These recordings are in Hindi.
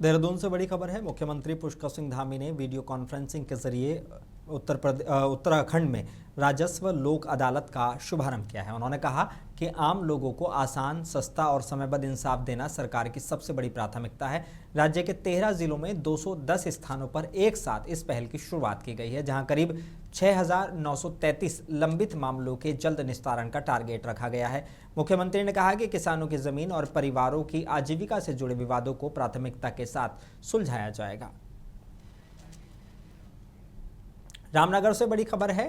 देहरादून से बड़ी खबर है। मुख्यमंत्री पुष्कर सिंह धामी ने वीडियो कॉन्फ्रेंसिंग के जरिए उत्तराखंड में राजस्व लोक अदालत का शुभारंभ किया है। उन्होंने कहा कि आम लोगों को आसान, सस्ता और समयबद्ध इंसाफ देना सरकार की सबसे बड़ी प्राथमिकता है। राज्य के 13 जिलों में 210 स्थानों पर एक साथ इस पहल की शुरुआत की गई है, जहां करीब 6,933 लंबित मामलों के जल्द निस्तारण का टारगेट रखा गया है। मुख्यमंत्री ने कहा कि किसानों की जमीन और परिवारों की आजीविका से जुड़े विवादों को प्राथमिकता के साथ सुलझाया जाएगा। रामनगर से बड़ी खबर है।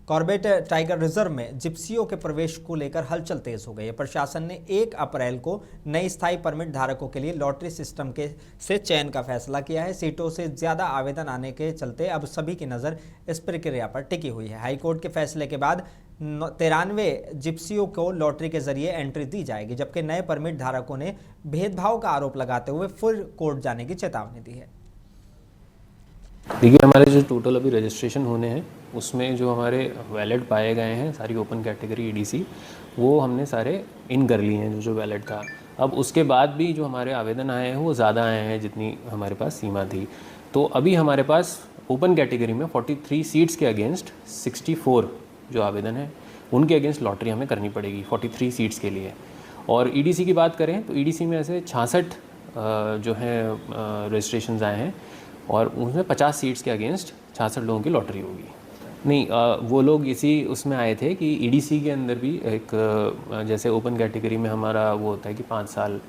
कॉर्बेट टाइगर रिजर्व में जिप्सियों के प्रवेश को लेकर हलचल तेज हो गई है। प्रशासन ने 1 अप्रैल को नई स्थायी परमिट धारकों के लिए लॉटरी सिस्टम से चयन का फैसला किया है। सीटों से ज्यादा आवेदन आने के चलते अब सभी की नज़र इस प्रक्रिया पर टिकी हुई है। हाईकोर्ट के फैसले के बाद 93 जिप्सियों को लॉटरी के जरिए एंट्री दी जाएगी, जबकि नए परमिट धारकों ने भेदभाव का आरोप लगाते हुए फिर कोर्ट जाने की चेतावनी दी है। देखिए, हमारे जो टोटल अभी रजिस्ट्रेशन होने हैं उसमें जो हमारे वैलिड पाए गए हैं, सारी ओपन कैटेगरी ईडीसी, वो हमने सारे इन कर लिए हैं जो वैलिड था। अब उसके बाद भी जो हमारे आवेदन आए हैं वो ज़्यादा आए हैं जितनी हमारे पास सीमा थी। तो अभी हमारे पास ओपन कैटेगरी में 43 सीट्स के अगेंस्ट 64 जो आवेदन है उनके अगेंस्ट लॉटरी हमें करनी पड़ेगी 43 सीट्स के लिए। और ईडीसी की बात करें तो ईडीसी में ऐसे 66 जो हैं रजिस्ट्रेशन आए हैं और उसमें 50 सीट्स के अगेंस्ट 66 लोगों की लॉटरी होगी। नहीं, वो लोग इसी उसमें आए थे कि ईडीसी के अंदर भी एक जैसे ओपन कैटेगरी में हमारा वो होता है कि 5 साल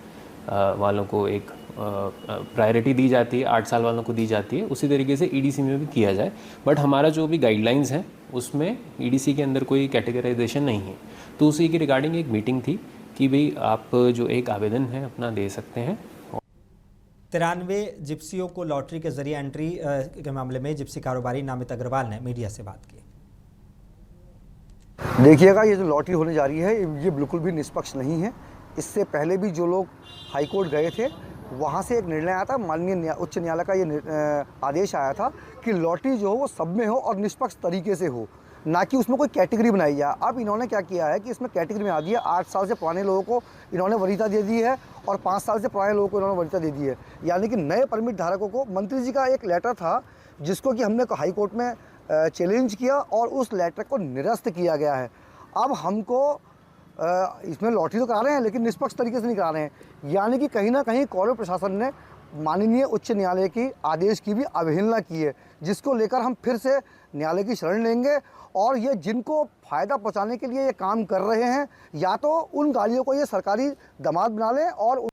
वालों को एक प्रायोरिटी दी जाती है, 8 साल वालों को दी जाती है, उसी तरीके से ईडीसी में भी किया जाए। बट हमारा जो भी गाइडलाइंस हैं उसमें ईडीसी के अंदर कोई कैटेगराइजेशन नहीं है। तो उसी के रिगार्डिंग एक मीटिंग थी कि भाई आप जो एक आवेदन है अपना दे सकते हैं। 93 जिप्सियों को लॉटरी के जरिए एंट्री के मामले में जिप्सी कारोबारी नामित अग्रवाल ने मीडिया से बात की। देखिएगा, ये जो लॉटरी होने जा रही है ये बिल्कुल भी निष्पक्ष नहीं है। इससे पहले भी जो लोग हाईकोर्ट गए थे वहाँ से एक निर्णय आया था, माननीय उच्च न्यायालय का ये आदेश आया था कि लॉटरी जो हो वो सब में हो और निष्पक्ष तरीके से हो, ना कि उसमें कोई कैटेगरी बनाई जाए। अब इन्होंने क्या किया है कि इसमें कैटेगरी में आ दिया। 8 साल से पुराने लोगों को इन्होंने वरीयता दे दी है और 5 साल से पुराने लोगों को इन्होंने वरीयता दे दी है। यानी कि नए परमिट धारकों को, मंत्री जी का एक लेटर था जिसको कि हमने हाई कोर्ट में चैलेंज किया और उस लेटर को निरस्त किया गया है। अब हमको इसमें लॉटरी तो करा रहे हैं लेकिन निष्पक्ष तरीके से नहीं करा रहे हैं। यानी कि कहीं ना कहीं कॉर्पोरेट प्रशासन ने माननीय उच्च न्यायालय की आदेश की भी अवहेलना की है, जिसको लेकर हम फिर से न्यायालय की शरण लेंगे। और ये जिनको फ़ायदा पहुंचाने के लिए ये काम कर रहे हैं, या तो उन गाड़ियों को ये सरकारी दामाद बना लें। और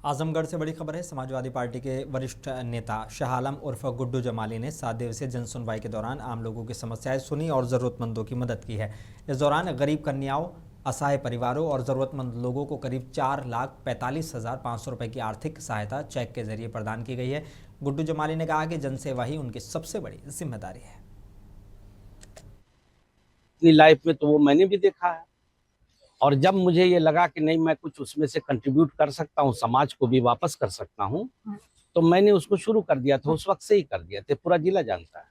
आजमगढ़ से बड़ी खबर है। समाजवादी पार्टी के वरिष्ठ नेता शाह आलम उर्फ गुड्डू जमाली ने 7 दिवसीय जन सुनवाई के दौरान आम लोगों की समस्याएं सुनी और ज़रूरतमंदों की मदद की है। इस दौरान गरीब कन्याओं, असहाय परिवारों और ज़रूरतमंद लोगों को करीब 4,45,500 रुपये की आर्थिक सहायता चेक के जरिए प्रदान की गई है। गुड्डू जमाली ने कहा कि जनसेवा ही उनकी सबसे बड़ी जिम्मेदारी है। अपनी लाइफ में तो वो मैंने भी देखा है, और जब मुझे ये लगा कि नहीं, मैं कुछ उसमें से कंट्रीब्यूट कर सकता हूँ, समाज को भी वापस कर सकता हूँ, तो मैंने उसको शुरू कर दिया था। उस वक्त से ही कर दिया था, पूरा जिला जानता है।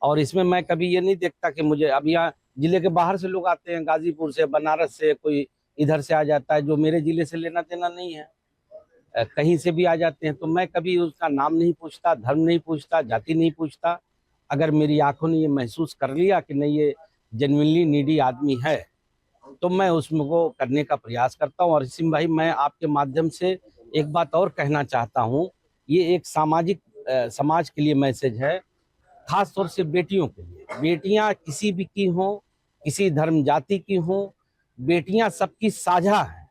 और इसमें मैं कभी ये नहीं देखता कि मुझे, अब यहाँ जिले के बाहर से लोग आते हैं, गाजीपुर से, बनारस से, कोई इधर से आ जाता है जो मेरे जिले से लेना देना नहीं है, कहीं से भी आ जाते हैं, तो मैं कभी उसका नाम नहीं पूछता, धर्म नहीं पूछता, जाति नहीं पूछता। अगर मेरी आंखों ने ये महसूस कर लिया कि नहीं, ये जेन्युइनली नीडी आदमी है, तो मैं उसमें को करने का प्रयास करता हूँ। और सिम भाई, मैं आपके माध्यम से एक बात और कहना चाहता हूँ। ये एक सामाजिक समाज के लिए मैसेज है, खास तौर से बेटियों के लिए। बेटियां किसी भी की हों, किसी धर्म जाति की हों, बेटियां सबकी साझा है।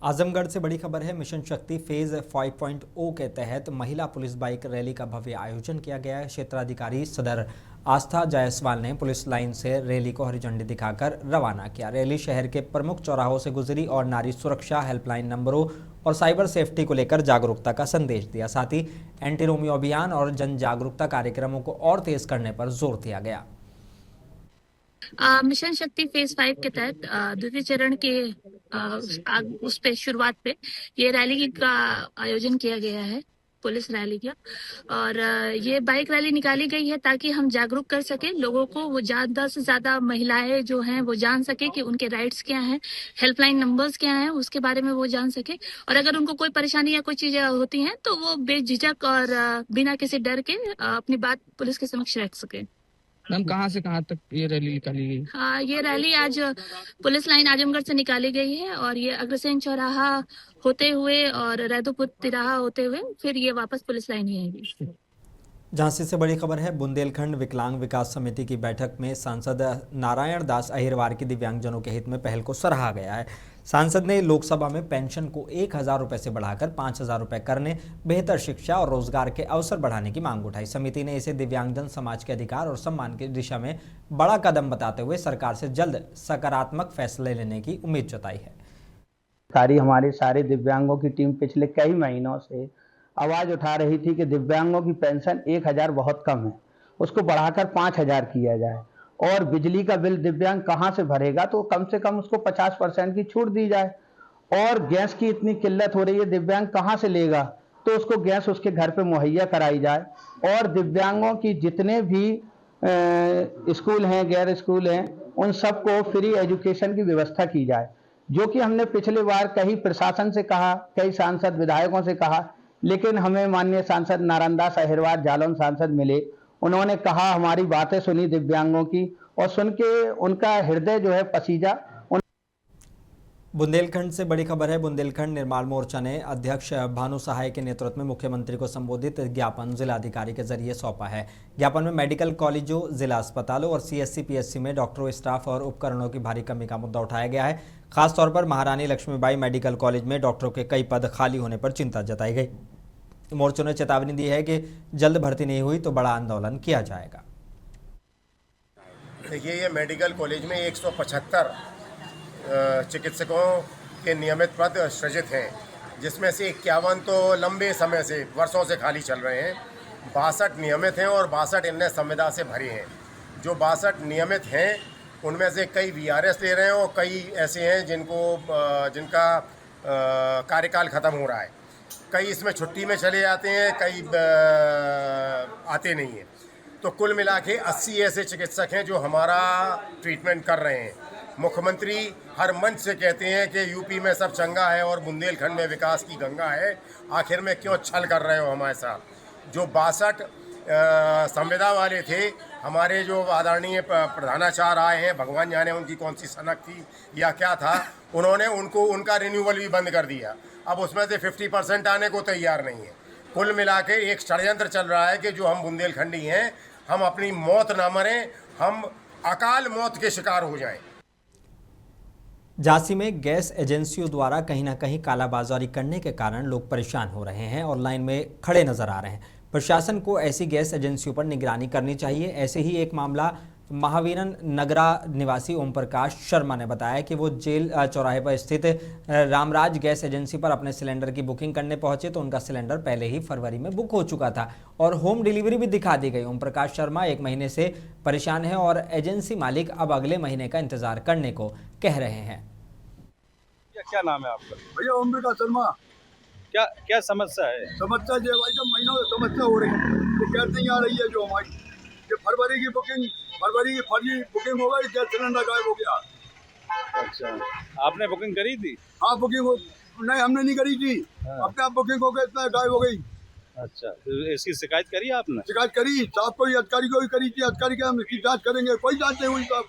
आजमगढ़ से बड़ी खबर है। मिशन शक्ति फेज 5.0 के तहत महिला पुलिस बाइक रैली का भव्य आयोजन किया गया है। क्षेत्राधिकारी सदर आस्था जायसवाल ने पुलिस लाइन से रैली को हरी झंडी दिखाकर रवाना किया। रैली शहर के प्रमुख चौराहों से गुजरी और नारी सुरक्षा हेल्पलाइन नंबरों और साइबर सेफ्टी को लेकर जागरूकता का संदेश दिया। साथ ही एंटी रोमियो अभियान और जन जागरूकता कार्यक्रमों को और तेज करने पर जोर दिया गया। मिशन शक्ति फेज 5 के तहत द्वितीय चरण के उस पे शुरुआत पे ये रैली का आयोजन किया गया है। पुलिस रैली किया। और ये बाइक रैली निकाली गई है ताकि हम जागरूक कर सके लोगों को, वो ज्यादा से ज्यादा महिलाएं जो हैं वो जान सके कि उनके राइट्स क्या हैं, हेल्पलाइन नंबर्स क्या हैं, उसके बारे में वो जान सके। और अगर उनको कोई परेशानी या कोई चीजें होती हैं तो वो बेझिझक और बिना किसी डर के अपनी बात पुलिस के समक्ष रख सके। मैम कहाँ से कहाँ तक ये रैली निकाली गई? हाँ, ये रैली आज पुलिस लाइन आजमगढ़ से निकाली गई है और ये अग्रसेन चौराहा होते हुए और रैदोपुर तिराहा होते हुए फिर ये वापस पुलिस लाइन ही आएगी। झांसी से बड़ी खबर है। बुंदेलखंड विकलांग विकास समिति की बैठक में सांसद नारायण दास अहिरवार की दिव्यांगजनों के हित में पहल को सराहा गया है। सांसद ने लोकसभा में पेंशन को 1,000 रुपये से बढ़ाकर 5,000 रुपये करने, बेहतर शिक्षा और रोजगार के अवसर बढ़ाने की मांग उठाई। समिति ने इसे दिव्यांगजन समाज के अधिकार और सम्मान की दिशा में बड़ा कदम बताते हुए सरकार से जल्द सकारात्मक फैसले लेने की उम्मीद जताई है। हमारे सारे दिव्यांगों की टीम पिछले कई महीनों से आवाज उठा रही थी कि दिव्यांगों की पेंशन 1,000 बहुत कम है, उसको बढ़ाकर 5,000 किया जाए। और बिजली का बिल दिव्यांग कहाँ से भरेगा, तो कम से कम उसको 50% की छूट दी जाए। और गैस की इतनी किल्लत हो रही है, दिव्यांग कहाँ से लेगा, तो उसको गैस उसके घर पे मुहैया कराई जाए। और दिव्यांगों की जितने भी स्कूल हैं, गैर स्कूल हैं, उन सबको फ्री एजुकेशन की व्यवस्था की जाए, जो कि हमने पिछले बार कई प्रशासन से कहा, कई सांसद विधायकों से कहा, लेकिन हमें माननीय सांसद नारायण दास अहिरवार जालौन सांसद मिले। उन्होंने कहा, हमारी बातें सुनी दिव्यांगों की, और सुन के उनका हृदय जो है पसीजा। बुंदेलखंड से बड़ी खबर है। बुंदेलखंड निर्माण मोर्चा ने अध्यक्ष भानु सहाय के नेतृत्व में मुख्यमंत्री को संबोधित ज्ञापन जिलाधिकारी के जरिए सौंपा है। ज्ञापन में मेडिकल कॉलेजों, जिला अस्पतालों और सीएससी पीएचसी में डॉक्टरों, स्टाफ और उपकरणों की भारी कमी का मुद्दा उठाया गया है। खासतौर पर महारानी लक्ष्मीबाई मेडिकल कॉलेज में डॉक्टरों के कई पद खाली होने पर चिंता जताई गई। मोर्चों ने चेतावनी दी है कि जल्द भर्ती नहीं हुई तो बड़ा आंदोलन किया जाएगा। देखिए, ये मेडिकल कॉलेज में 175 चिकित्सकों के नियमित पद सृजित हैं, जिसमें से 51 तो लंबे समय से, वर्षों से खाली चल रहे हैं। 62 नियमित हैं और 62 इनने संविदा से भरे हैं। जो 62 नियमित हैं उनमें से कई वीआरएस ले रहे हैं और कई ऐसे हैं जिनका कार्यकाल ख़त्म हो रहा है। कई इसमें छुट्टी में चले जाते हैं, कई आते नहीं हैं। तो कुल मिला के 80 ऐसे चिकित्सक हैं जो हमारा ट्रीटमेंट कर रहे हैं। मुख्यमंत्री हर मंच से कहते हैं कि यूपी में सब चंगा है और बुंदेलखंड में विकास की गंगा है, आखिर में क्यों छल कर रहे हो हमारे साथ। जो 62 संविदा वाले थे, हमारे जो आदरणीय प्रधानाचार्य आए हैं, भगवान जाने उनकी कौन सी सनक थी या क्या था, उन्होंने उनका रिन्यूअल भी बंद कर दिया। अब उसमें से 50% आने को तैयार नहीं है। कुल मिला के एक षड्यंत्र चल रहा है कि जो हम बुंदेलखंडी हैं, हम अपनी मौत ना मरें, हम अकाल मौत के शिकार हो जाएं। झांसी में गैस एजेंसियों द्वारा कहीं ना कहीं कालाबाजारी करने के कारण लोग परेशान हो रहे हैं और लाइन में खड़े नजर आ रहे हैं। प्रशासन को ऐसी गैस एजेंसियों पर निगरानी करनी चाहिए। ऐसे ही एक मामला महावीरन नगरा निवासी ओम प्रकाश शर्मा ने बताया कि वो जेल चौराहे पर स्थित रामराज गैस एजेंसी पर अपने सिलेंडर की बुकिंग करने पहुंचे तो उनका सिलेंडर पहले ही फरवरी में बुक हो चुका था और होम डिलीवरी भी दिखा दी गई। ओम प्रकाश शर्मा 1 महीने से परेशान है और एजेंसी मालिक अब अगले महीने का इंतजार करने को कह रहे हैं। क्या नाम है आपका? भैया ओम प्रकाश शर्मा। क्या समस्या है? समस्या जो है भाई, जब महीनों से समस्या हो रही है, ये गैस नहीं आ रही है। जो हमारी ये फरवरी की फर्जी बुकिंग हो गई, गैस सिलेंडर गायब हो गया। अच्छा, आपने बुकिंग करी थी? हाँ, नहीं हमने नहीं करी थी। अपने आप बुकिंग हो गई, इतना गायब हो गई। अच्छा, तो इसकी शिकायत करी आपने? शिकायत करी, साहब को अधिकारी को भी करी थी। अधिकारी के हम इसकी जाँच करेंगे, कोई जाँच नहीं हुई साहब।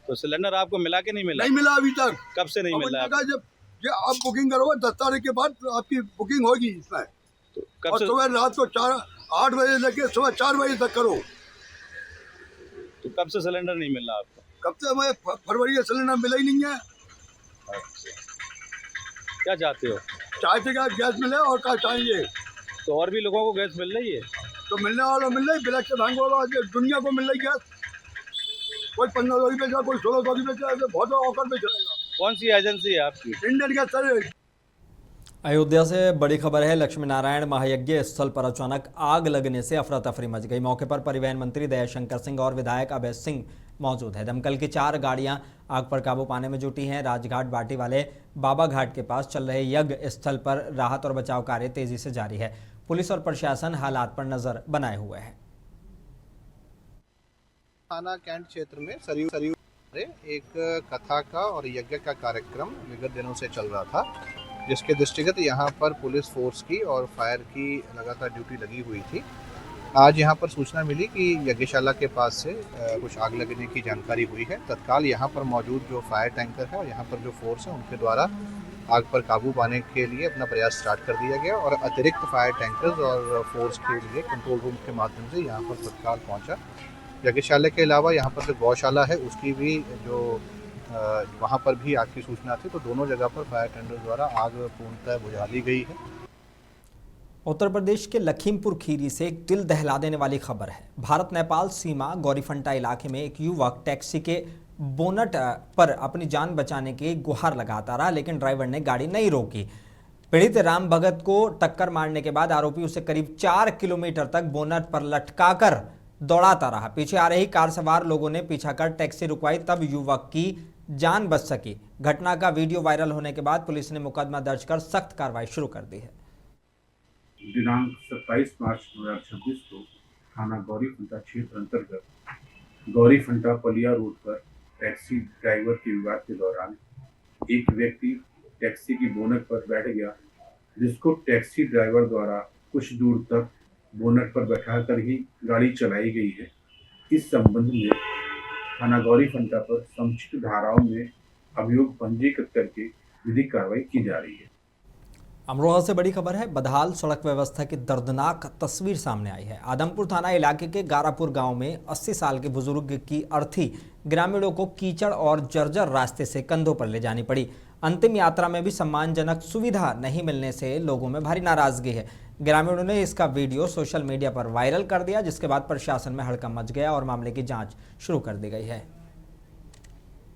तो सिलेंडर आपको मिला के नहीं मिला? नहीं मिला अभी तक। कब से नहीं मिला? जब ये आप बुकिंग करोगे 10 तारीख के बाद आपकी बुकिंग होगी इसमें। तो कब और से? सुबह रात को 8 बजे लेके सुबह 4 बजे तक करो। तो कब से सिलेंडर नहीं मिला आपको? कब से हमें फरवरी का सिलेंडर मिला ही नहीं है। अच्छा, क्या चाहते हो? चाहते क्या गैस मिले और क्या चाहिए। तो और भी लोगों को गैस मिल रही है? तो मिलने वाला मिल रही, ब्लैक से भांग वाला दुनिया को मिल रही गैस। कोई 1500 की बेचा, कोई 1600 की बेचा, बहुत ऑफर पे चलेगा। कौन सी एजेंसी है आपकी? Indian gas service. अयोध्या से बड़ी खबर है। लक्ष्मी नारायण महायज्ञ स्थल पर अचानक आग लगने से अफरा तफरी मच गई। मौके पर परिवहन मंत्री दयाशंकर सिंह और विधायक अभय सिंह मौजूद है। दमकल की 4 गाड़ियां आग पर काबू पाने में जुटी हैं। राजघाट बाटी वाले बाबा घाट के पास चल रहे यज्ञ स्थल पर राहत और बचाव कार्य तेजी से जारी है। पुलिस और प्रशासन हालात पर नजर बनाए हुए है। थाना कैंट क्षेत्र में सरयू एक कथा का और यज्ञ का कार्यक्रम विगत दिनों से चल रहा था, जिसके दृष्टिगत यहाँ पर पुलिस फोर्स की और फायर की लगातार ड्यूटी लगी हुई थी। आज यहाँ पर सूचना मिली कि यज्ञशाला के पास से कुछ आग लगने की जानकारी हुई है। तत्काल यहाँ पर मौजूद जो फायर टैंकर है और यहाँ पर जो फोर्स है उनके द्वारा आग पर काबू पाने के लिए अपना प्रयास स्टार्ट कर दिया गया और अतिरिक्त फायर टैंकर्स और फोर्स के लिए कंट्रोल रूम के माध्यम से यहाँ पर तत्काल पहुँचा। यज्ञशाला के अलावा यहाँ पर जो गौशाला है उसकी भी जो वहाँ पर भी आग की सूचना थी, तो दोनों जगह पर फायर टेंडर द्वारा आग पूर्णतः बुझा दी गई है। उत्तर प्रदेश के लखीमपुर खीरी से एक दिल दहला देने वाली खबर है। भारत नेपाल सीमा गौरीफंटा इलाके में एक युवक टैक्सी के बोनट पर अपनी जान बचाने की गुहार लगाता रहा, लेकिन ड्राइवर ने गाड़ी नहीं रोकी। पीड़ित राम भगत को टक्कर मारने के बाद आरोपी उसे करीब 4 किलोमीटर तक बोनट पर लटकाकर दौड़ाता रहा। पीछे आ रही कार सवार लोगों ने पीछा कर टैक्सी रुकवाई, तब युवक की जान बच सकी। घटना का वीडियो वायरल होने के बाद पुलिस ने मुकदमा दर्ज कर सख्त कार्रवाई शुरू कर दी है। दिनांक 27 मार्च 2026 को थाना गौरीफंटा क्षेत्र अंतर्गत गौरीफंटा पलिया रोड पर टैक्सी ड्राइवर के विवाद के दौरान एक व्यक्ति टैक्सी की बोनट पर बैठ गया, जिसको टैक्सी ड्राइवर द्वारा कुछ दूर तक बोनट पर बैठाकर ही गाड़ी चलाई गई है। इस संबंध में थाना गौरीफंटा पर समुचित धाराओं में अभियोग पंजीकृत करके विधिक कार्रवाई की जा रही है। अमरोहा से बड़ी खबर है। बदहाल सड़क व्यवस्था की दर्दनाक तस्वीर सामने आई है। आदमपुर थाना इलाके के गारापुर गांव में 80 साल के बुजुर्ग की अर्थी ग्रामीणों को कीचड़ और जर्जर रास्ते से कंधों पर ले जानी पड़ी। अंतिम यात्रा में भी सम्मानजनक सुविधा नहीं मिलने से लोगों में भारी नाराजगी है। ग्रामीणों ने इसका वीडियो सोशल मीडिया पर वायरल कर दिया, जिसके बाद प्रशासन में हड़कंप मच गया और मामले की जांच शुरू कर दी गई है।